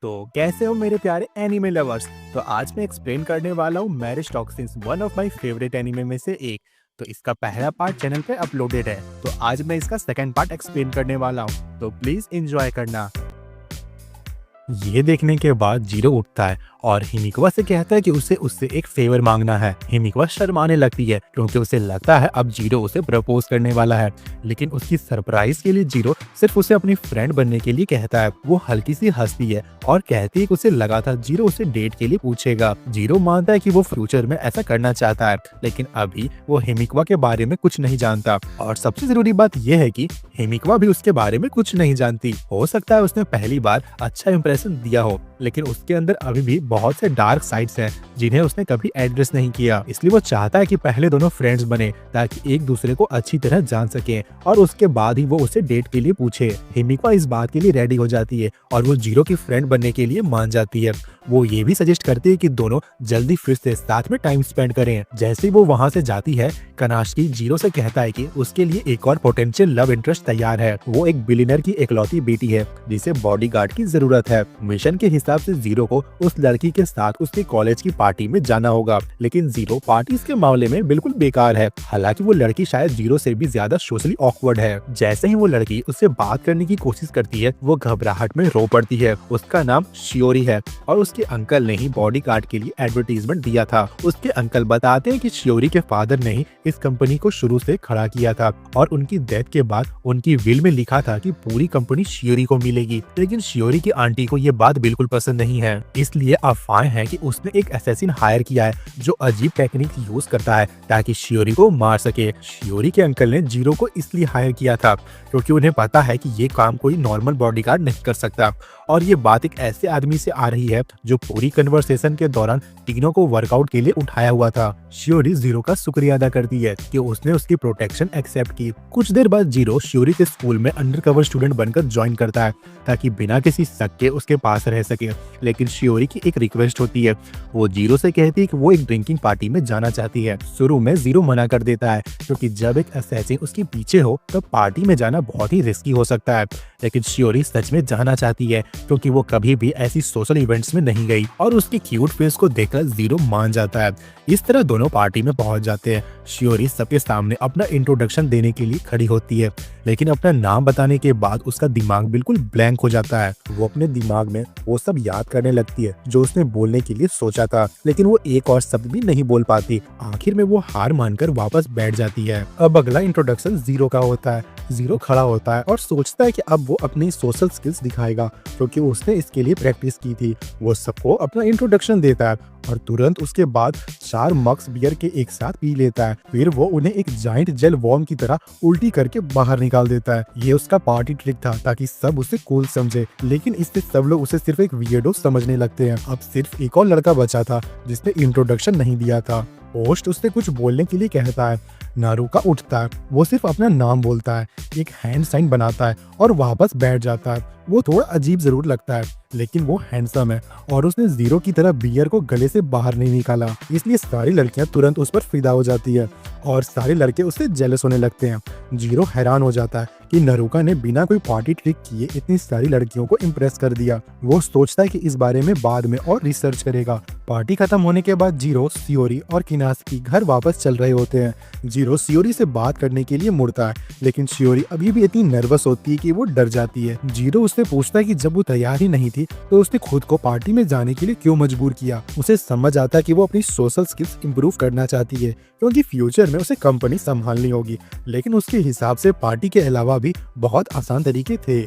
तो कैसे हो मेरे प्यारे एनिमे लवर्स। तो आज मैं एक्सप्लेन करने वाला हूँ marriage toxins, one of my favourite anime में से एक। तो इसका पहला पार्ट चैनल पे अपलोडेड है, तो आज मैं इसका सेकंड पार्ट एक्सप्लेन करने वाला हूँ, तो प्लीज एंजॉय करना। ये देखने के बाद जीरो उठता है और हिमिकवा से कहता है कि उसे उससे एक फेवर मांगना है। हिमिकवा शर्माने लगती है क्योंकि उसे लगता है अब जीरो उसे प्रपोज करने वाला है, लेकिन उसकी सरप्राइज के लिए जीरो सिर्फ उसे अपनी फ्रेंड बनने के लिए कहता है। वो हल्की सी हंसती है और कहती है कि उसे लगा था जीरो उसे डेट के लिए पूछेगा। जीरो मानता है कि वो फ्यूचर में ऐसा करना चाहता है, लेकिन अभी वो हिमिकवा के बारे में कुछ नहीं जानता। और सबसे जरूरी बात यह है कि हिमिकवा भी उसके बारे में कुछ नहीं जानती। हो सकता है उसने पहली बार अच्छा इंप्रेशन दिया हो, लेकिन उसके अंदर अभी भी बहुत से डार्क साइड्स हैं जिन्हें उसने कभी एड्रेस नहीं किया। इसलिए वो चाहता है कि पहले दोनों फ्रेंड्स बने ताकि एक दूसरे को अच्छी तरह जान सके और उसके बाद ही वो उसे डेट के लिए पूछे। हिमिकवा इस बात के लिए रेडी हो जाती है और वो जीरो की फ्रेंड बनने के लिए मान जाती है। वो ये भी सजेस्ट करती है कि दोनों जल्दी फिर से साथ में टाइम स्पेंड करें। जैसे ही वो वहाँ से जाती है, कनाशकी जीरो से कहता है कि उसके लिए एक और पोटेंशियल लव इंटरेस्ट तैयार है। वो एक बिलियनर की इकलौती बेटी है जिसे बॉडीगार्ड की जरूरत है। मिशन के हिसाब से जीरो को उस लड़की के साथ उसके कॉलेज की पार्टी में जाना होगा, लेकिन जीरो पार्टीज के मामले में बिल्कुल बेकार है। हालांकि वो लड़की शायद जीरो से भी ज्यादा सोशली ऑकवर्ड है। जैसे ही वो लड़की उससे बात करने की कोशिश करती है, वो घबराहट में रो पड़ती है। उसका नाम शियोरी है और उसके अंकल ने ही बॉडीगार्ड के लिए एडवर्टीजमेंट दिया था। उसके अंकल बताते हैं कि शियोरी के फादर ने ही इस कंपनी को शुरू से खड़ा किया था और उनकी डेथ के बाद उनकी विल में लिखा था कि पूरी कंपनी शियोरी को मिलेगी। लेकिन शियोरी की आंटी को ये बात बिल्कुल पसंद नहीं है, इसलिए अफवाहें हैं कि उसने एक असैसिन हायर किया है जो अजीब टेक्निक यूज करता है ताकि शियोरी को मार सके। शियोरी के अंकल ने जीरो को इसलिए हायर किया था क्योंकि उन्हें पता है कि ये काम कोई नॉर्मल बॉडीगार्ड नहीं कर सकता। और ये बात एक ऐसे आदमी से आ रही है जो पूरी कन्वर्सेशन के दौरान तीनों को वर्कआउट के लिए उठाया हुआ था। शियोरी जीरो का शुक्रिया अदा करती है कि उसने उसकी प्रोटेक्शन एक्सेप्ट की। कुछ देर बाद जीरो शियोरी के स्कूल में अंडरकवर स्टूडेंट बनकर ज्वाइन करता है ताकि बिना किसी शक के उसके पास रह सके। लेकिन शियोरी की एक रिक्वेस्ट होती है। वो जीरो से कहती है कि वो एक ड्रिंकिंग पार्टी में जाना चाहती है। शुरू में जीरो मना कर देता है क्योंकि जब एक असैसिन उसके पीछे हो तब पार्टी में जाना बहुत ही रिस्की हो सकता है, लेकिन शियोरी सच में जाना चाहती है क्योंकि वो कभी भी ऐसी सोशल इवेंट्स में नहीं गई और उसकी क्यूट फेस को देखकर जीरो मान जाता है। इस तरह दोनों पार्टी में पहुंच जाते हैं। शियोरी सबके सामने अपना इंट्रोडक्शन देने के लिए खड़ी होती है, लेकिन अपना नाम बताने के बाद उसका दिमाग बिल्कुल ब्लैंक हो जाता है। वो अपने दिमाग में वो सब याद करने लगती है जो उसने बोलने के लिए सोचा था, लेकिन वो एक और शब्द भी नहीं बोल पाती। आखिर में वो हार मानकर वापस बैठ जाती है। अब अगला इंट्रोडक्शन जीरो का होता है। जीरो खड़ा होता है और सोचता है कि अब वो अपनी सोशल स्किल्स दिखाएगा क्योंकि उसने इसके लिए प्रैक्टिस की थी। वो सबको अपना इंट्रोडक्शन देता है और तुरंत उसके बाद 4 मग्स बियर के एक साथ पी लेता है। फिर वो उन्हें एक जाइंट जेल वॉर्म की तरह उल्टी करके बाहर निकाल देता है। ये उसका पार्टी ट्रिक था ताकि सब उसे कूल समझे, लेकिन इससे सब लोग उसे सिर्फ एक वियर्डो समझने लगते हैं। अब सिर्फ एक और लड़का बचा था जिसने इंट्रोडक्शन नहीं दिया था। होस्ट उससे कुछ बोलने के लिए कहता है। नारुका उठता है। वो सिर्फ अपना नाम बोलता है, एक हैंड साइन बनाता है और वापस बैठ जाता है। वो थोड़ा अजीब जरूर लगता है, लेकिन वो हैंडसम है और उसने जीरो की तरह बियर को गले से बाहर नहीं निकाला, इसलिए सारी लड़कियां तुरंत उस पर फिदा हो जाती है और सारे लड़के उससे जेलस होने लगते हैं। जीरो हैरान हो जाता है कि नारुका ने बिना कोई पार्टी ट्रिक किए इतनी सारी लड़कियों को इम्प्रेस कर दिया। वो सोचता है कि इस बारे में बाद में और रिसर्च करेगा। पार्टी खत्म होने के बाद जीरो, शियोरी और किनास्की घर वापस चल रहे होते हैं। जीरो शियोरी से बात करने के लिए मुड़ता है, लेकिन शियोरी अभी भी इतनी नर्वस होती है कि वो डर जाती है। जीरो उससे पूछता है कि जब वो तैयार ही नहीं थी तो उसने खुद को पार्टी में जाने के लिए क्यों मजबूर किया। उसे समझ आता है कि वो अपनी सोशल स्किल्स इंप्रूव करना चाहती है क्योंकि फ्यूचर में उसे कंपनी संभालनी होगी, लेकिन उसके हिसाब से पार्टी के अलावा भी बहुत आसान तरीके थे।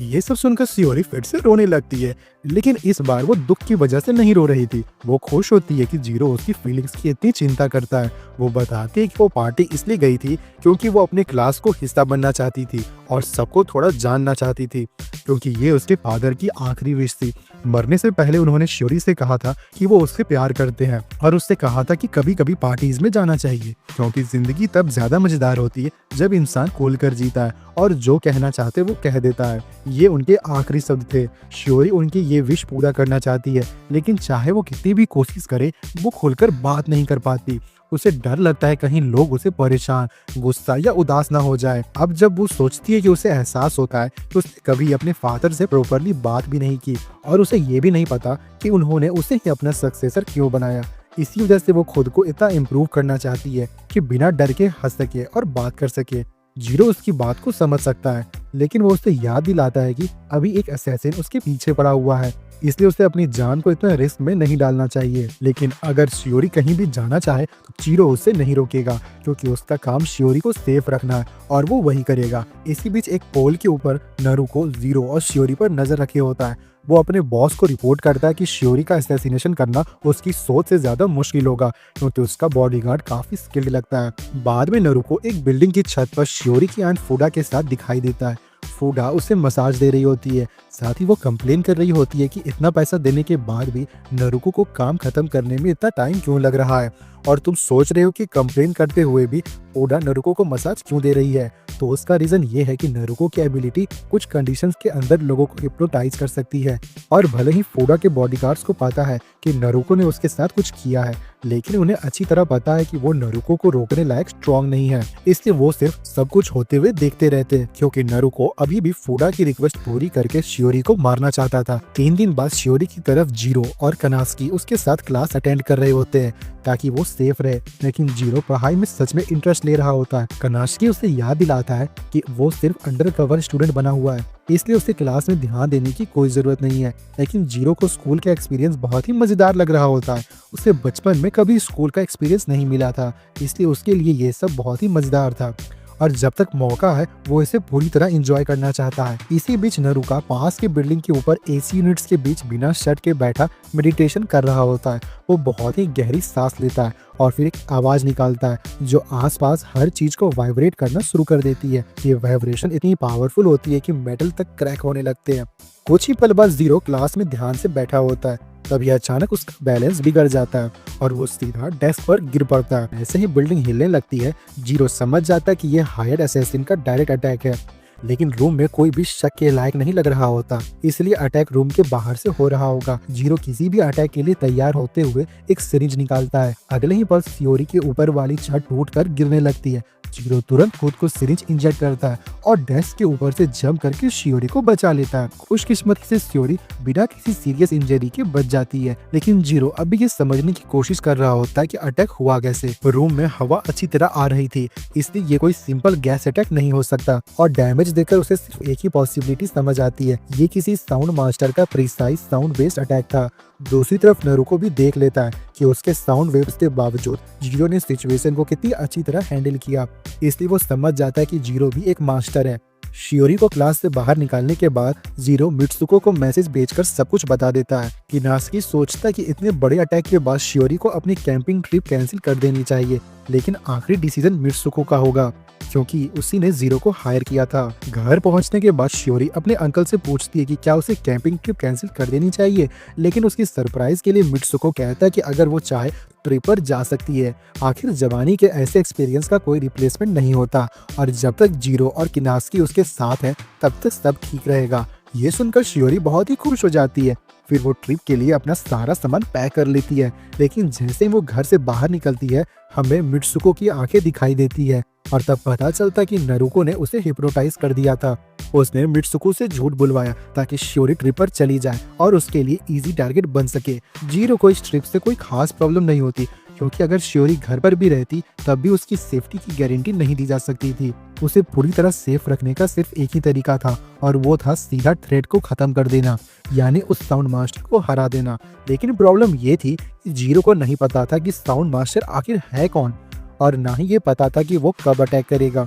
ये सब सुनकर शियोरी फिर से रोने लगती है, लेकिन इस बार वो दुख की वजह से नहीं रो रही थी। वो खुश होती है कि जीरो उसकी फीलिंग्स की इतनी चिंता करता है। वो बताती है कि वो पार्टी इसलिए गई थी क्योंकि वो अपने क्लास को हिस्सा बनना चाहती थी और सबको थोड़ा जानना चाहती थी, क्योंकि ये उसके फादर की आखिरी विश थी। मरने से पहले उन्होंने शियोरी से कहा था कि वो उससे प्यार करते हैं और उससे कहा था कि कभी कभी पार्टीज में जाना चाहिए क्योंकि जिंदगी तब ज्यादा मजेदार होती है जब इंसान खोलकर जीता है और जो कहना चाहते वो कह देता है। ये उनके आखिरी शब्द थे। शियोरी उनकी ये विश पूरा करना चाहती है, लेकिन चाहे वो कितनी भी कोशिश करे वो खुलकर बात नहीं कर पाती। उसे डर लगता है कहीं लोग उसे परेशान, गुस्सा या उदास ना हो जाए। अब जब वो सोचती है कि उसे एहसास होता है कि उसने कभी अपने फादर से प्रॉपरली बात भी नहीं की और उसे ये भी नहीं पता कि उन्होंने उसे ही अपना सक्सेसर क्यों बनाया। इसी वजह से वो खुद को इतना इम्प्रूव करना चाहती है कि बिना डर के हंस सके और बात कर सके। जीरो उसकी बात को समझ सकता है, लेकिन वो उसे याद दिलाता है कि अभी एक असैसिन उसके पीछे पड़ा हुआ है, इसलिए उसे अपनी जान को इतना रिस्क में नहीं डालना चाहिए। लेकिन अगर शियोरी कहीं भी जाना चाहे तो जीरो उसे नहीं रोकेगा, क्योंकि उसका काम शियोरी को सेफ रखना है और वो वही करेगा। इसी बीच एक पोल के ऊपर नारुतो जीरो और शियोरी पर नजर रखे होता है। वो अपने बॉस को रिपोर्ट करता है कि शियोरी का असैसिनेशन करना उसकी सोच से ज्यादा मुश्किल होगा, क्योंकि उसका बॉडीगार्ड काफी स्किल्ड लगता है। बाद में नारुतो एक बिल्डिंग की छत पर शियोरी की आंट फूडा के साथ दिखाई देता है। फूडा उसे मसाज दे रही होती है, साथ ही वो कंप्लेन कर रही होती है कि इतना पैसा देने के बाद भी नारुतो को काम खत्म करने में इतना टाइम क्यों लग रहा है, और तुम सोच रहे हो कि कंप्लेन करते हुए भी फूडा नारुतो को मसाज क्यों दे रही है। तो उसका रीजन ये है कि नारुतो की एबिलिटी कुछ कंडीशंस के अंदर लोगों को हिप्नोटाइज कर सकती है, और भले ही फूडा के बॉडीगार्ड्स को पता है कि नारुतो ने उसके साथ कुछ किया है, लेकिन उन्हें अच्छी तरह पता है कि वो नारुतो को रोकने लायक स्ट्रॉन्ग नहीं है, इसलिए वो सिर्फ सब कुछ होते हुए देखते रहते हैं, क्योंकि नारुतो अभी भी फूडा की रिक्वेस्ट पूरी करके शियोरी को मारना चाहता था। 3 दिन बाद शियोरी की तरफ जीरो और कनास्की उसके साथ क्लास अटेंड कर रहे होते हैं ताकि वो सेफ रहे, लेकिन जीरो पढ़ाई में सच में इंटरेस्ट ले रहा होता है। कनास्की उसे याद दिलाता है कि वो सिर्फ अंडर कवर स्टूडेंट बना हुआ है, इसलिए उसे क्लास में ध्यान देने की कोई जरूरत नहीं है। लेकिन जीरो को स्कूल का एक्सपीरियंस बहुत ही मजेदार लग रहा होता है। उसे बचपन में कभी स्कूल का एक्सपीरियंस नहीं मिला था, इसलिए उसके लिए ये सब बहुत ही मजेदार था, और जब तक मौका है वो इसे पूरी तरह एंजॉय करना चाहता है। इसी बीच नारुतो पास की बिल्डिंग के ऊपर एसी यूनिट्स के बीच बिना शर्ट के बैठा मेडिटेशन कर रहा होता है। वो बहुत ही गहरी सांस लेता है और फिर एक आवाज निकालता है जो आसपास हर चीज को वाइब्रेट करना शुरू कर देती है। ये वाइब्रेशन इतनी पावरफुल होती है कि मेटल तक क्रैक होने लगते हैं। कुछ ही पल बाद जीरो क्लास में ध्यान से बैठा होता है, तभी अचानक उसका बैलेंस बिगड़ जाता है और वो सीधा डेस्क पर गिर पड़ता है। ऐसे ही बिल्डिंग हिलने लगती है। जीरो समझ जाता है कि ये हायर्ड असैसिन का डायरेक्ट अटैक है, लेकिन रूम में कोई भी शक के लायक नहीं लग रहा होता, इसलिए अटैक रूम के बाहर से हो रहा होगा। जीरो किसी भी अटैक के लिए तैयार होते हुए एक सिरिंज निकालता है। अगले ही पल शियोरी के ऊपर वाली छत टूटकर गिरने लगती है। जीरो तुरंत खुद को सिरिंज इंजेक्ट करता है और डेस्क के ऊपर से जंप करके शियोरी को बचा लेता है। खुशकिस्मती से शियोरी बिना किसी सीरियस इंजरी के बच जाती है, लेकिन जीरो अभी ये समझने की कोशिश कर रहा होता है कि अटैक हुआ कैसे। रूम में हवा अच्छी तरह आ रही थी, इसलिए ये कोई सिंपल गैस अटैक नहीं हो सकता, और डैमेज देखकर उसे सिर्फ एक ही पॉसिबिलिटी समझ आती है, ये किसी साउंड मास्टर का प्रिसाइज साउंड बेस्ड अटैक था। दूसरी तरफ नारुतो भी देख लेता है कि उसके साउंड वेव्स के बावजूद जीरो ने सिचुएशन को कितनी अच्छी तरह हैंडल किया, इसलिए वो समझ जाता है कि जीरो भी एक मास्टर है। शियोरी को क्लास से बाहर निकालने के बाद जीरो मित्सुको को मैसेज भेजकर सब कुछ बता देता है। किनास्की सोचता है कि इतने बड़े अटैक के बाद शियोरी को अपनी कैंपिंग ट्रिप कैंसिल कर देनी चाहिए, लेकिन आखिरी डिसीजन मित्सुको का होगा, क्योंकि उसी ने जीरो को हायर किया था। घर पहुंचने के बाद शियोरी अपने अंकल से पूछती है कि क्या उसे कैंपिंग ट्रिप कैंसिल कर देनी चाहिए, लेकिन उसकी सरप्राइज के लिए मित्सुको कहता है कि अगर वो चाहे ट्रिप पर जा सकती है। आखिर जवानी के ऐसे एक्सपीरियंस का कोई रिप्लेसमेंट नहीं होता, और जब तक जीरो और किनास्की उसके साथ है तब तक सब ठीक रहेगा। ये सुनकर शियोरी बहुत ही खुश हो जाती है। फिर वो ट्रिप के लिए अपना सारा सामान पैक कर लेती है, लेकिन जैसे ही वो घर से बाहर निकलती है हमें मित्सुको की आंखें दिखाई देती है, और तब पता चलता कि नारुतो ने उसे हिप्नोटाइज कर दिया था। उसने मित्सुको से झूठ बुलवाया ताकि शियोरी ट्रिप पर चली जाए और उसके लिए इजी टारगेट बन सके। जीरो को इस ट्रिप से कोई खास प्रॉब्लम नहीं होती, क्योंकि अगर शियोरी घर पर भी रहती तब भी उसकी सेफ्टी की गारंटी नहीं दी जा सकती थी। उसे पूरी तरह सेफ रखने का सिर्फ एक ही तरीका था, और वो था सीधा थ्रेट को खत्म कर देना, यानी उस साउंड मास्टर को हरा देना। लेकिन प्रॉब्लम ये थी कि जीरो को नहीं पता था कि साउंड मास्टर आखिर है कौन, और ना ही ये पता था कि वो कब अटैक करेगा।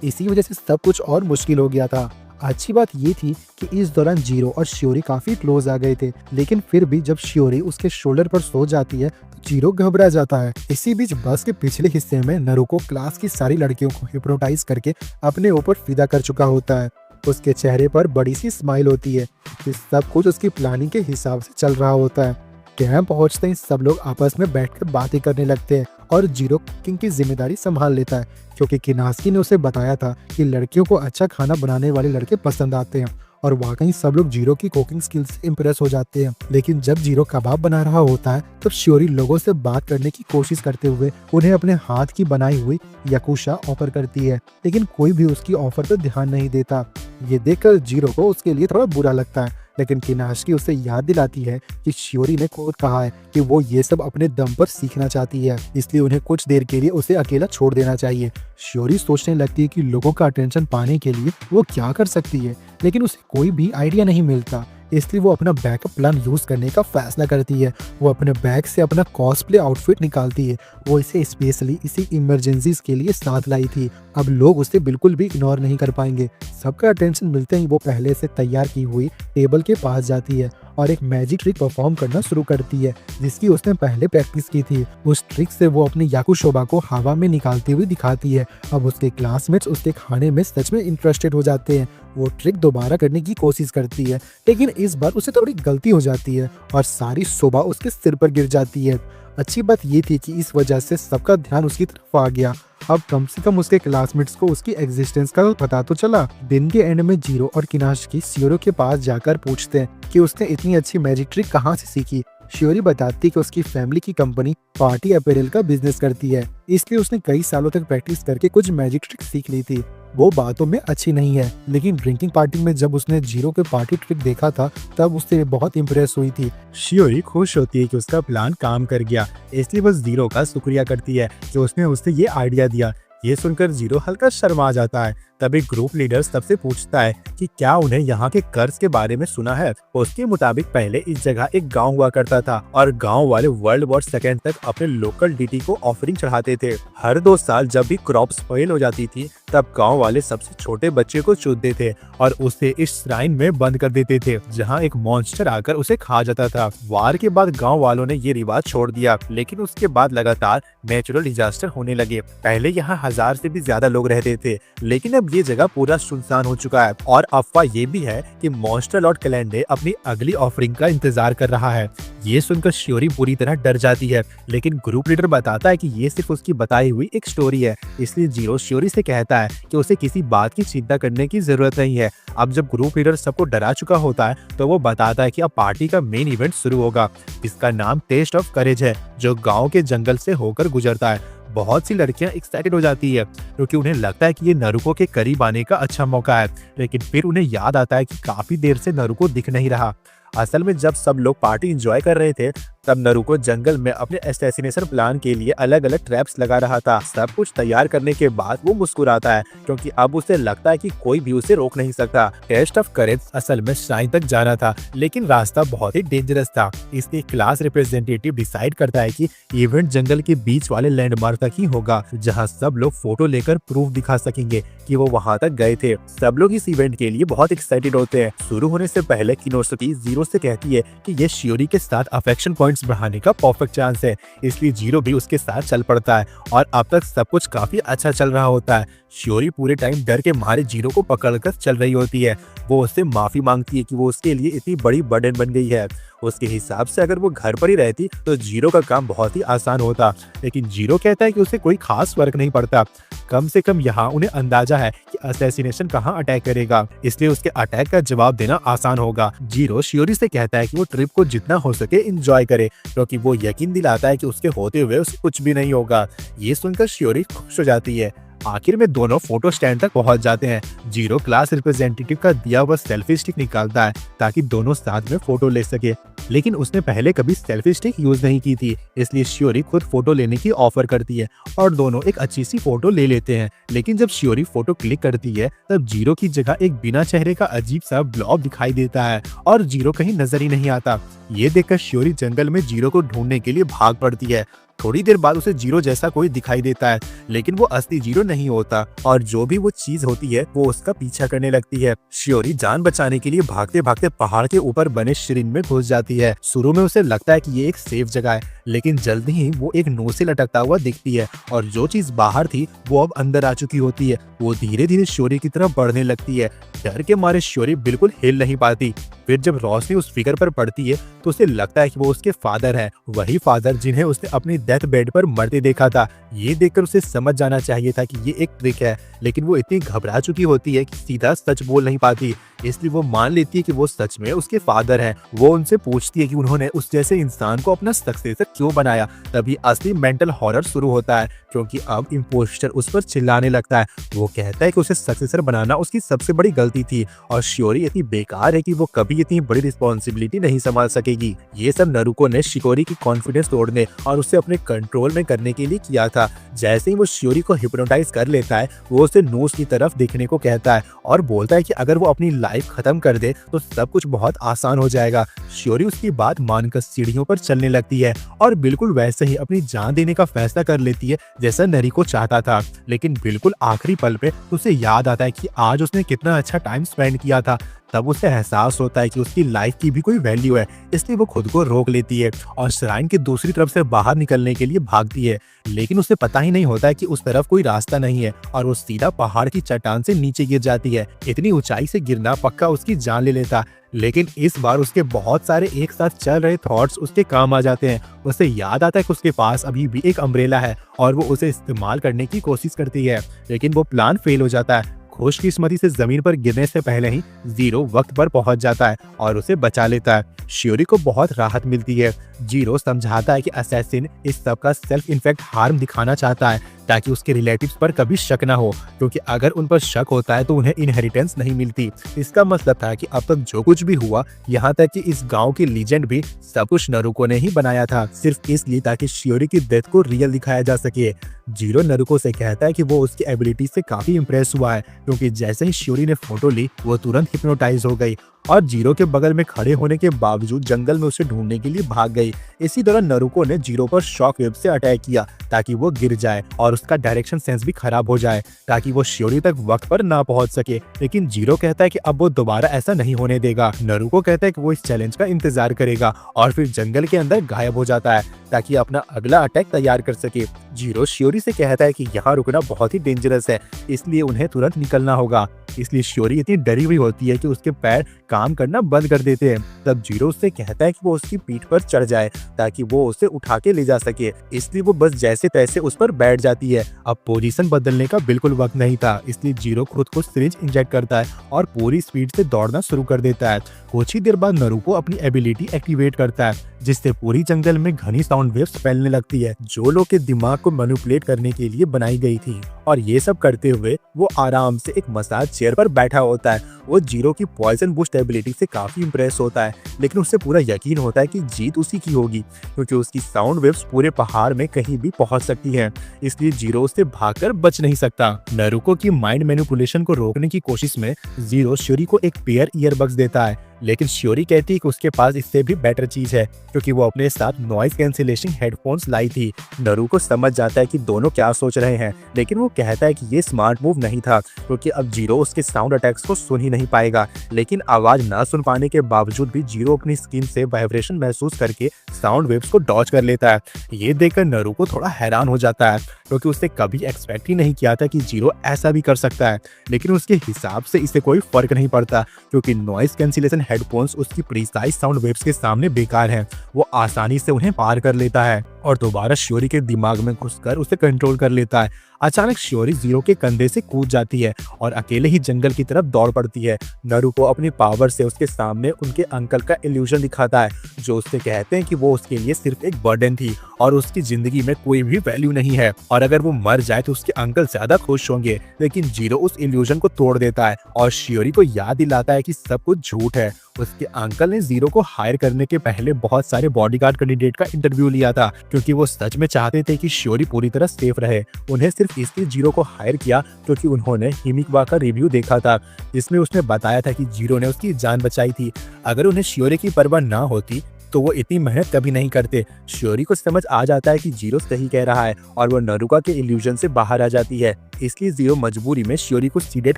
इसी वजह से सब कुछ और मुश्किल हो गया था। अच्छी बात ये थी कि इस दौरान जीरो और शियोरी काफी क्लोज आ गए थे, लेकिन फिर भी जब शियोरी उसके शोल्डर पर सो जाती है तो जीरो घबरा जाता है। इसी बीच बस के पिछले हिस्से में नारुतो क्लास की सारी लड़कियों को हिप्नोटाइज करके अपने ऊपर फिदा कर चुका होता है। उसके चेहरे पर बड़ी सी स्माइल होती है। सब कुछ उसकी प्लानिंग के हिसाब से चल रहा होता है। कैंप पहुंचते ही सब लोग आपस में बैठकर बातें करने लगते हैं, और जीरो कुकिंग की जिम्मेदारी संभाल लेता है, क्योंकि किनास्की ने उसे बताया था कि लड़कियों को अच्छा खाना बनाने वाले लड़के पसंद आते हैं, और वाकई सब लोग जीरो की कुकिंग स्किल्स से इम्प्रेस हो जाते हैं। लेकिन जब जीरो कबाब बना रहा होता है तब शियोरी लोगों से बात करने की कोशिश करते हुए उन्हें अपने हाथ की बनाई हुई याकुशा ऑफर करती है, लेकिन कोई भी उसकी ऑफर पर ध्यान नहीं देता। ये देखकर जीरो को उसके लिए थोड़ा बुरा लगता है, लेकिन किनाशकी उसे याद दिलाती है कि शियोरी ने खुद कहा है कि वो ये सब अपने दम पर सीखना चाहती है, इसलिए उन्हें कुछ देर के लिए उसे अकेला छोड़ देना चाहिए। शियोरी सोचने लगती है कि लोगों का अटेंशन पाने के लिए वो क्या कर सकती है, लेकिन उसे कोई भी आइडिया नहीं मिलता, इसलिए वो अपना बैकअप प्लान यूज करने का फैसला करती है। वो अपने बैग से अपना कॉस्प्ले आउटफिट निकालती है। वो इसे स्पेशली इसी इमरजेंसीज के लिए साथ लाई थी। अब लोग उसे बिल्कुल भी इग्नोर नहीं कर पाएंगे। सबका अटेंशन मिलते ही वो पहले से तैयार की हुई टेबल के पास जाती है और एक मैजिक ट्रिक परफॉर्म करना शुरू करती है, जिसकी उसने पहले प्रैक्टिस की थी। उस ट्रिक से वो अपनी याकुशोबा को हवा में निकालती हुई दिखाती है। अब उसके क्लासमेट्स उसके खाने में सच में इंटरेस्टेड हो जाते हैं। वो ट्रिक दोबारा करने की कोशिश करती है, लेकिन इस बार उसे थोड़ी गलती हो जाती है और सारी शोभा उसके सिर पर गिर जाती है। अच्छी बात ये थी कि इस वजह से सबका ध्यान उसकी तरफ आ गया। अब कम से कम उसके क्लासमेट्स को उसकी एग्जिस्टेंस का पता तो चला। दिन के एंड में जीरो और किनाशकी शियोरी के पास जाकर पूछते हैं कि उसने इतनी अच्छी मैजिक ट्रिक कहाँ से सीखी। शियोरी बताती कि उसकी फैमिली की कंपनी पार्टी अपैरल का बिजनेस करती है, इसलिए उसने कई सालों तक प्रैक्टिस करके कुछ मैजिक ट्रिक सीख ली थी। वो बातों में अच्छी नहीं है, लेकिन ड्रिंकिंग पार्टी में जब उसने जीरो के पार्टी ट्रिक देखा था तब उससे बहुत इम्प्रेस हुई थी। शियोरी खुश होती है कि उसका प्लान काम कर गया, इसलिए बस जीरो का शुक्रिया करती है कि उसने उसे ये आइडिया दिया। ये सुनकर जीरो हल्का शर्मा जाता है। तभी ग्रुप लीडर सबसे पूछता है कि क्या उन्हें यहाँ के कर्ज के बारे में सुना है। उसके मुताबिक पहले इस जगह एक गांव हुआ करता था और गांव वाले वर्ल्ड वॉर सेकेंड तक अपने लोकल डीटी को ऑफरिंग चढ़ाते थे। हर 2 साल जब भी क्रॉप्स फेल हो जाती थी तब गांव वाले सबसे छोटे बच्चे को चूदते थे और उसे इस श्राइन में बंद कर देते थे, जहाँ एक मॉन्स्टर आकर उसे खा जाता था। वार के बाद गाँव वालों ने ये रिवाज छोड़ दिया, लेकिन उसके बाद लगातार नेचुरल डिजास्टर होने लगे। पहले यहाँ 1000 से भी ज्यादा लोग रहते थे, लेकिन अब ये जगह पूरा सुनसान हो चुका है और अफवाह ये भी है कि मॉन्स्टर लॉर्ड कैलेंडर अपनी अगली ऑफरिंग का इंतजार कर रहा है। ये सुनकर शियोरी पूरी तरह डर जाती है, लेकिन ग्रुप लीडर बताता है कि ये सिर्फ उसकी बताई हुई एक स्टोरी है, इसलिए जीरो शियोरी से कहता है कि उसे किसी बात की चिंता करने की जरूरत नहीं है। अब जब ग्रुप लीडर सबको डरा चुका होता है तो वो बताता है कि अब पार्टी का मेन इवेंट शुरू होगा। इसका नाम टेस्ट ऑफ करेज है, जो गाँव के जंगल से होकर गुजरता है। बहुत सी लड़कियां एक्साइटेड हो जाती है क्योंकि उन्हें लगता है कि ये नरुको के करीब आने का अच्छा मौका है, लेकिन फिर उन्हें याद आता है कि काफी देर से नरुको दिख नहीं रहा। असल में जब सब लोग पार्टी एंजॉय कर रहे थे तब नरुको जंगल में अपने असैसिनेशन प्लान के लिए अलग अलग ट्रैप्स लगा रहा था। सब कुछ तैयार करने के बाद वो मुस्कुराता है क्योंकि अब उसे लगता है कि कोई भी उसे रोक नहीं सकता। टेस्ट ऑफ करेज असल में श्राइन तक जाना था, लेकिन रास्ता बहुत ही डेंजरस था, इसलिए क्लास रिप्रेजेंटेटिव डिसाइड करता है कि इवेंट जंगल के बीच वाले लैंडमार्क तक ही होगा, जहाँ सब लोग फोटो लेकर प्रूफ दिखा सकेंगे कि वो वहाँ तक गए थे। सब लोग इस इवेंट के लिए बहुत एक्साइटेड होते हैं। शुरू होने से पहले किनोसुके जीरो से कहती है कि ये शियोरी के साथ अफेक्शन पॉइंट्स बढ़ाने का परफेक्ट चांस है, इसलिए जीरो भी उसके साथ चल पड़ता है और अब तक सब कुछ काफी अच्छा चल रहा होता है। शियोरी पूरे टाइम डर के मारे जीरो को पकड़कर चल रही होती है। वो उससे माफी मांगती है कि वो उसके लिए इतनी बड़ी बर्डन बन गई है। उसके हिसाब से अगर वो घर पर ही रहती तो जीरो का काम बहुत ही आसान होता, लेकिन जीरो कहता है कि उसे कोई खास फर्क नहीं पड़ता। कम से कम यहाँ उन्हें अंदाजा है कि असैसिनेशन कहाँ अटैक करेगा, इसलिए उसके अटैक का जवाब देना आसान होगा। जीरो शियोरी से कहता है कि वो ट्रिप को जितना हो सके एंजॉय करे, क्योंकि वो यकीन दिलाता है कि उसके होते हुए उसे कुछ भी नहीं होगा। ये सुनकर शियोरी खुश हो जाती है। आखिर में दोनों फोटो स्टैंड तक पहुंच जाते हैं। जीरो क्लास रिप्रेजेंटेटिव का दिया हुआ सेल्फी स्टिक निकालता है ताकि दोनों साथ में फोटो ले सके, लेकिन उसने पहले कभी सेल्फी स्टिक यूज नहीं की थी, इसलिए शियोरी खुद फोटो लेने की ऑफर करती है और दोनों एक अच्छी सी फोटो ले लेते हैं। लेकिन जब शियोरी फोटो क्लिक करती है तब जीरो की जगह एक बिना चेहरे का अजीब सा ब्लॉब दिखाई देता है और जीरो कहीं नजर ही नहीं आता। ये देखकर शियोरी जंगल में जीरो को ढूंढने के लिए भाग पड़ती है। थोड़ी देर बाद उसे जीरो जैसा कोई दिखाई देता है, लेकिन वो असली जीरो नहीं होता और जो भी वो चीज होती है वो उसका पीछा करने लगती है। शियोरी जान बचाने के लिए भागते भागते पहाड़ के ऊपर बने श्रिन में घुस जाती है। शुरू में उसे लगता है कि ये एक सेफ जगह है, लेकिन जल्दी ही वो एक नोज से लटकता हुआ दिखती है और जो चीज बाहर थी वो अब अंदर आ चुकी होती है। वो धीरे धीरे शियोरी की तरफ बढ़ने लगती है। डर के मारे शियोरी बिल्कुल हिल नहीं पाती। फिर जब रोशनी उस फिगर पर पड़ती है तो उसे लगता है कि वो उसके फादर हैं, वही फादर जिन्हें उसने अपनी डेथ बेड पर मरते देखा था। ये देखकर उसे समझ जाना चाहिए था कि ये एक ट्रिक है, लेकिन वो इतनी घबरा चुकी होती है कि सीधा सच बोल नहीं पाती, इसलिए वो मान लेती है कि वो सच में उसके फादर हैं। वो उनसे पूछती है कि उन्होंने उस जैसे इंसान को अपना सक्सेसर क्यों बनाया। तभी असली मेंटल हॉरर शुरू होता है, क्योंकि अब इम्पोस्टर उस पर चिल्लाने लगता है। वो कहता है कि उसे सक्सेसर बनाना उसकी सबसे बड़ी गलती थी और शियोरी इतनी बेकार है कि वो कभी इतनी बड़ी रिस्पॉन्सिबिलिटी नहीं संभाल सकेगी। ये सब नारुको ने शिकोरी की कॉन्फिडेंस तोड़ने और उसे अपने कंट्रोल में करने के लिए किया था। जैसे ही वो शियोरी को हिप्नोटाइज कर लेता है, वो उसे नोज की तरफ देखने को कहता है और बोलता है कि अगर वो अपनी लाइफ खत्म कर दे तो सब कुछ बहुत आसान हो जाएगा। शियोरी उसकी बात मानकर सीढ़ियों पर चलने लगती है और बिल्कुल वैसे ही अपनी जान देने का फैसला कर लेती है जैसा नारुको चाहता था। लेकिन बिल्कुल आखिरी पल पे उसे याद आता है कि आज उसने कितना अच्छा टाइम स्पेंड किया था। तब उसे एहसास होता है कि उसकी लाइफ की भी कोई वैल्यू है, इसलिए वो खुद को रोक लेती है और श्राइन की दूसरी तरफ से बाहर निकलने के लिए भागती है। लेकिन उसे पता ही नहीं होता है कि उस तरफ कोई रास्ता नहीं है और वो सीधा पहाड़ की चट्टान से नीचे गिर जाती है। इतनी ऊंचाई से गिरना पक्का उसकी जान ले लेता, लेकिन इस बार उसके बहुत सारे एक साथ चल रहे थॉट्स उसके काम आ जाते हैं। उसे याद आता है कि उसके पास अभी भी एक अम्ब्रेला है और वो उसे इस्तेमाल करने की कोशिश करती है, लेकिन वो प्लान फेल हो जाता है। खुशकिस्मती से जमीन पर गिरने से पहले ही जीरो वक्त पर पहुंच जाता है और उसे बचा लेता है। शियोरी को बहुत राहत मिलती है। जीरो समझाता है कि असैसिन इस सब का सेल्फ इन्फेक्ट हार्म दिखाना चाहता है ताकि उसके रिलेटिव्स पर कभी शक ना हो, क्योंकि अगर उन पर शक होता है तो उन्हें इनहेरिटेंस नहीं मिलती। इसका मतलब था कि अब तक जो कुछ भी हुआ, यहाँ तक कि इस गांव की लीजेंड भी, सब कुछ नारुको ने ही बनाया था, सिर्फ इसलिए ताकि शियोरी की डेथ को रियल दिखाया जा सके। जीरो नारुको से कहता है कि वो उसकी एबिलिटी से काफी इम्प्रेस हुआ है, क्योंकि जैसे ही शियोरी ने फोटो ली वो तुरंत हिप्नोटाइज हो गई और जीरो के बगल में खड़े होने के बावजूद जंगल में उसे ढूंढने के लिए भाग गई। इसी दौरान नारुको ने जीरो पर शॉक वेव से अटैक किया ताकि वो गिर जाए और उसका डायरेक्शन सेंस भी खराब हो जाए ताकि वो शियोरी तक वक्त पर ना पहुंच सके। लेकिन जीरो कहता है कि अब वो दोबारा ऐसा नहीं होने देगा। नारुको कहता है कि वो इस चैलेंज का इंतजार करेगा और फिर जंगल के अंदर गायब हो जाता है ताकि अपना अगला अटैक तैयार कर सके। जीरो शियोरी से कहता है कि यहाँ रुकना बहुत ही डेंजरस है, इसलिए उन्हें तुरंत निकलना होगा। इसलिए शियोरी इतनी डरी हुई होती है कि उसके पैर काम करना बंद कर देते हैं। तब जीरो उससे कहता है कि वो उसकी पीठ पर चढ़ जाए ताकि वो उसे उठा के ले जा सके, इसलिए वो बस जैसे तैसे उस पर बैठ जाती है। अब पोजीशन बदलने का बिल्कुल वक्त नहीं था, इसलिए जीरो खुद को सिरिंज इंजेक्ट करता है और पूरी स्पीड से दौड़ना शुरू कर देता है। कुछ ही देर बाद नारुको अपनी एबिलिटी एक्टिवेट करता है, जिससे पूरी जंगल में घनी साउंड वेव्स फैलने लगती है जो लोग के दिमाग को मैनिपुलेट करने के लिए बनाई गई थी। और ये सब करते हुए वो आराम से एक मसाज चेयर पर बैठा होता है। वो जीरो की पॉइजन बूस्ट एबिलिटी से काफी इंप्रेस होता है, लेकिन उसे पूरा यकीन होता है कि जीत उसी की होगी, क्योंकि उसकी साउंड वेव्स पूरे पहाड़ में कहीं भी पहुंच सकती हैं। इसलिए जीरो उससे भागकर बच नहीं सकता। नारुको की माइंड मैनिपुलेशन को रोकने की कोशिश में जीरो शियोरी को एक पेयर ईयरबड्स देता है, लेकिन शियोरी कहती है कि उसके पास इससे भी बेटर चीज है, क्योंकि वो अपने साथ नॉइज कैंसिलेशन हेडफोन्स लाई थी। नारुको समझ जाता है कि दोनों क्या सोच रहे हैं, लेकिन वो कहता है कि ये स्मार्ट मूव नहीं था, क्योंकि अब जीरो उसके साउंड अटैक्स को सुन ही नहीं पाएगा। लेकिन आवाज ना सुन पाने के बावजूद भी जीरो अपनी स्किन से वाइब्रेशन महसूस करके साउंड वेव्स को डॉज कर लेता है। ये देखकर नारुको थोड़ा हैरान हो जाता है, क्योंकि उसने कभी एक्सपेक्ट ही नहीं किया था कि जीरो ऐसा भी कर सकता है। लेकिन उसके हिसाब से इसे कोई फर्क नहीं पड़ता, क्योंकि नॉइज कैंसिलेशन हेडफोन्स उसकी प्रिसाइज साउंड वेव्स के सामने बेकार हैं। वो आसानी से उन्हें पार कर लेता है और दोबारा शियोरी के दिमाग में घुसकर उसे कंट्रोल कर लेता है। अचानक शियोरी जीरो के कंधे से कूद जाती है और अकेले ही जंगल की तरफ दौड़ पड़ती है। नारुको अपनी पावर से उसके सामने उनके अंकल का इल्यूजन दिखाता है, जो उससे कहते हैं कि वो उसके लिए सिर्फ एक बर्डन थी और उसकी जिंदगी में कोई भी वैल्यू नहीं है और अगर वो मर जाए तो उसके अंकल ज्यादा खुश होंगे। लेकिन जीरो उस इल्यूजन को तोड़ देता है और शियोरी को याद दिलाता है कि सब कुछ झूठ है। उसके अंकल ने जीरो को हायर करने के पहले बहुत सारे बॉडीगार्ड कैंडिडेट का इंटरव्यू लिया था, क्योंकि वो सच में चाहते थे कि शियोरी पूरी तरह सेफ रहे। उन्हें सिर्फ इसलिए जीरो को हायर किया क्योंकि उन्होंने हिमिकवा का रिव्यू देखा था, जिसमें उसने बताया था कि जीरो ने उसकी जान बचाई थी। अगर उन्हें शियोरी की परवाह ना होती तो वो इतनी मेहनत कभी नहीं करते। शियोरी को समझ आ जाता है कि जीरो सही कह रहा है और वो नारुको के इल्यूजन से बाहर आ जाती है। इसलिए जीरो मजबूरी में शियोरी को सीडेट